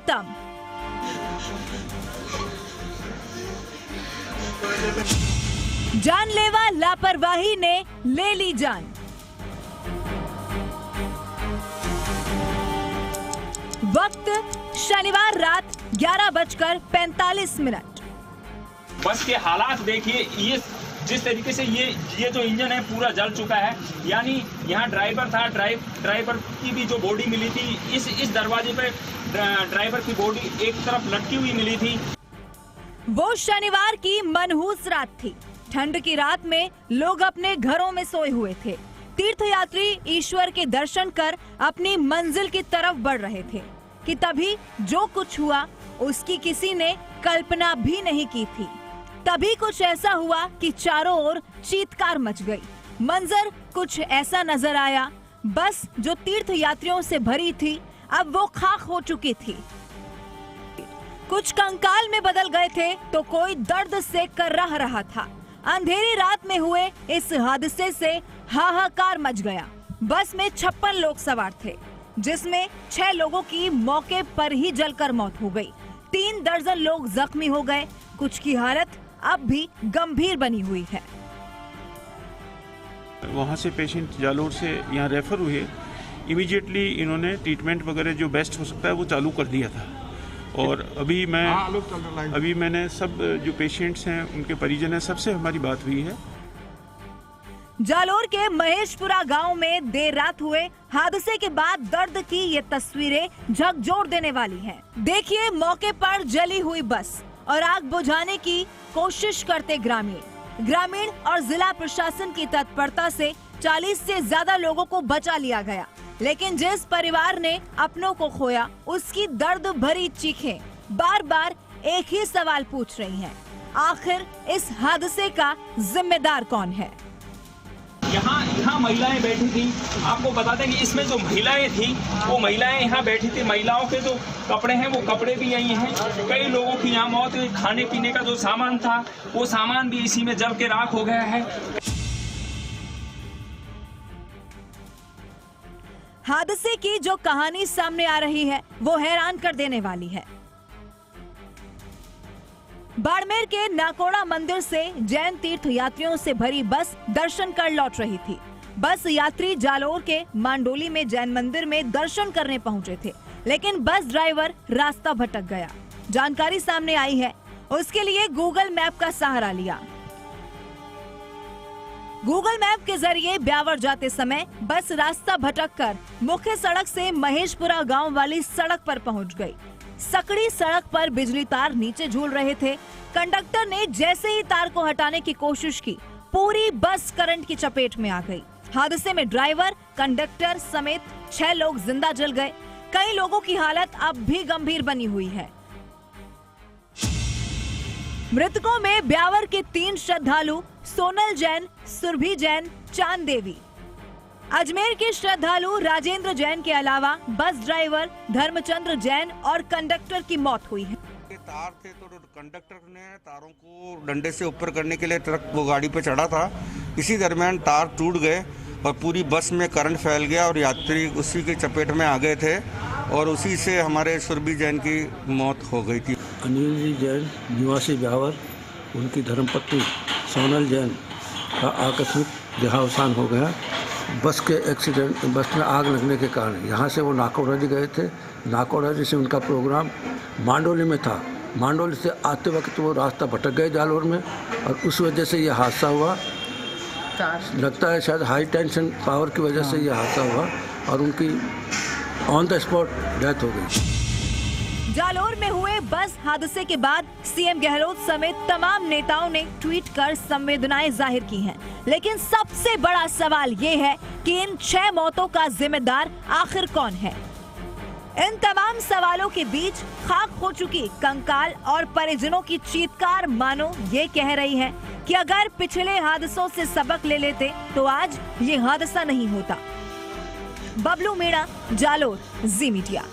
खत्म। जानलेवा लापरवाही ने ले ली जान। वक्त शनिवार रात 11:45। बस के हालात देखिए, ये जिस तरीके से ये जो इंजन है पूरा जल चुका है। यानी यहाँ ड्राइवर था, ड्राइवर की भी जो बॉडी मिली थी, इस दरवाजे पे ड्राइवर की बॉडी एक तरफ लटकी हुई मिली थी। वो शनिवार की मनहूस रात थी। ठंड की रात में लोग अपने घरों में सोए हुए थे। तीर्थयात्री ईश्वर के दर्शन कर अपनी मंजिल की तरफ बढ़ रहे थे कि तभी जो कुछ हुआ उसकी किसी ने कल्पना भी नहीं की थी। तभी कुछ ऐसा हुआ कि चारों ओर चीत्कार मच गई। मंजर कुछ ऐसा नजर आया, बस जो तीर्थयात्रियों से भरी थी अब वो खाक हो चुकी थी। कुछ कंकाल में बदल गए थे तो कोई दर्द से कर्राह रहा था। अंधेरी रात में हुए इस हादसे से हाहाकार मच गया। बस में 56 लोग सवार थे, जिसमें 6 लोगों की मौके पर ही जलकर मौत हो गई। 3 दर्जन लोग जख्मी हो गए। कुछ की हालत अब भी गंभीर बनी हुई है। वहाँ से पेशेंट जालोर से यहाँ रेफर हुए। इमीडिएटली इन्होंने ट्रीटमेंट वगैरह जो बेस्ट हो सकता है वो चालू कर दिया था। और अभी मैंने सब जो पेशेंट्स हैं उनके परिजन हैं सबसे हमारी बात हुई है। जालोर के महेशपुरा गांव में देर रात हुए हादसे के बाद दर्द की ये तस्वीरें झकझोर देने वाली हैं। देखिए मौके पर जली हुई बस और आग बुझाने की कोशिश करते ग्रामीण और जिला प्रशासन की तत्परता से 40 से ज्यादा लोगों को बचा लिया गया। लेकिन जिस परिवार ने अपनों को खोया उसकी दर्द भरी चीखें बार बार एक ही सवाल पूछ रही हैं। आखिर इस हादसे का जिम्मेदार कौन है? यहाँ महिलाएं बैठी थी। आपको बता दें कि इसमें जो महिलाएं थी वो महिलाएं यहाँ बैठी थी। महिलाओं के जो कपड़े हैं वो कपड़े भी यही हैं। कई लोगों की यहाँ मौत हुई। खाने पीने का जो सामान था वो सामान भी इसी में जल के राख हो गया है। हादसे की जो कहानी सामने आ रही है वो हैरान कर देने वाली है। बाड़मेर के नाकोड़ा मंदिर से जैन तीर्थ यात्रियों से भरी बस दर्शन कर लौट रही थी। बस यात्री जालोर के मांडोली में जैन मंदिर में दर्शन करने पहुंचे थे, लेकिन बस ड्राइवर रास्ता भटक गया। जानकारी सामने आई है, उसके लिए गूगल मैप का सहारा लिया। गूगल मैप के जरिए ब्यावर जाते समय बस रास्ता भटककर मुख्य सड़क से महेशपुरा गांव वाली सड़क पर पहुंच गई। सकड़ी सड़क पर बिजली तार नीचे झूल रहे थे। कंडक्टर ने जैसे ही तार को हटाने की कोशिश की, पूरी बस करंट की चपेट में आ गई। हादसे में ड्राइवर, कंडक्टर समेत 6 लोग जिंदा जल गए। कई लोगों की हालत अब भी गंभीर बनी हुई है। मृतकों में ब्यावर के 3 श्रद्धालु सोनल जैन, सुरभि जैन, चांद देवी। अजमेर के श्रद्धालु राजेंद्र जैन के अलावा बस ड्राइवर धर्मचंद्र जैन और कंडक्टर की मौत हुई है। तार थे तो कंडक्टर ने तारों को डंडे से ऊपर करने के लिए ट्रक वो गाड़ी पे चढ़ा था। इसी दरमियान तार टूट गए और पूरी बस में करंट फैल गया और यात्री उसी की चपेट में आ गए थे और उसी से हमारे सुरभि जैन की मौत हो गई थी। अनिल जी जैन निवासी ब्यावर, उनकी धर्मपत्नी सोनल जैन का आकस्मिक देहावसान हो गया। बस के एक्सीडेंट, बस में आग लगने के कारण यहाँ से वो नाकोड़ा जी गए थे। नाकोड़ा जी से उनका प्रोग्राम मांडोली में था। मांडोली से आते वक्त वो रास्ता भटक गए जालोर में और उस वजह से ये हादसा हुआ। लगता है शायद हाई टेंशन पावर की वजह से ये हादसा हुआ और उनकी ऑन द स्पॉट डेथ हो गई। जालोर में हुए बस हादसे के बाद सीएम गहलोत समेत तमाम नेताओं ने ट्वीट कर संवेदनाएं जाहिर की हैं। लेकिन सबसे बड़ा सवाल ये है कि इन 6 मौतों का जिम्मेदार आखिर कौन है? इन तमाम सवालों के बीच खाक हो चुकी कंकाल और परिजनों की चीत्कार मानो ये कह रही है कि अगर पिछले हादसों से सबक ले लेते तो आज ये हादसा नहीं होता। बबलू मीणा, जालोर, जी मीडिया।